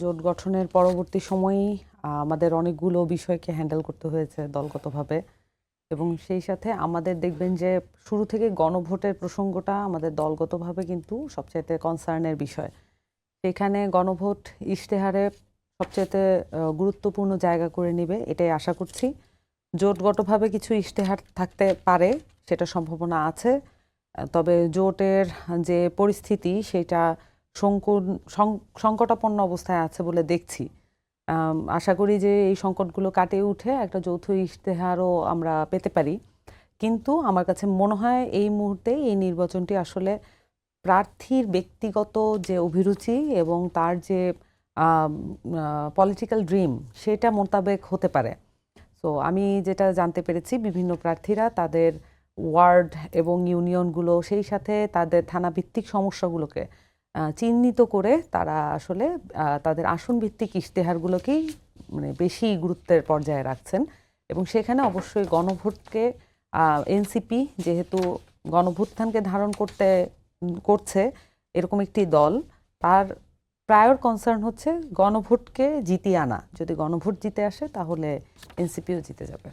জোট গঠনের পরবর্তী সময়েই আমাদের অনেকগুলো বিষয়কে হ্যান্ডেল করতে হয়েছে দলগতভাবে, এবং সেই সাথে আমাদের দেখবেন যে শুরু থেকে গণভোটের প্রসঙ্গটা আমাদের দলগতভাবে কিন্তু সবচাইতে কনসার্নের বিষয়। সেখানে গণভোট ইশতেহারে সবচাইতে গুরুত্বপূর্ণ জায়গা করে নেবে এটাই আশা করছি। জোটগতভাবে কিছু ইশতেহার থাকতে পারে, সেটা সম্ভাবনা আছে। তবে জোটের যে পরিস্থিতি সেটা সংকটাপন্ন অবস্থায় আছে বলে দেখছি। আশা করি যে এই সংকটগুলো কাটিয়ে উঠে একটা যৌথ ইশতেহারও আমরা পেতে পারি। কিন্তু আমার কাছে মনে হয় এই মুহূর্তে এই নির্বাচনটি আসলে প্রার্থীর ব্যক্তিগত যে অভিরুচি এবং তার যে পলিটিক্যাল ড্রিম সেটা মোতাবেক হতে পারে। তো আমি যেটা জানতে পেরেছি বিভিন্ন প্রার্থীরা তাদের ওয়ার্ড এবং ইউনিয়নগুলো সেই সাথে তাদের থানাভিত্তিক সমস্যাগুলোকে চিহ্নিত করে তারা আসলে তাদের আসন ভিত্তিক ইশতেহারগুলোকেই মানে বেশি গুরুত্বের পর্যায়ে রাখছেন, এবং সেখানে অবশ্যই গণভোটকে এনসিপি যেহেতু গণভ্যুত্থানকে ধারণ করছে এরকম একটি দল, তার প্রায়র কনসার্ন হচ্ছে গণভোটকে জিতিয়ে আনা। যদি গণভোট জিতে আসে তাহলে এনসিপিও জিতে যাবে।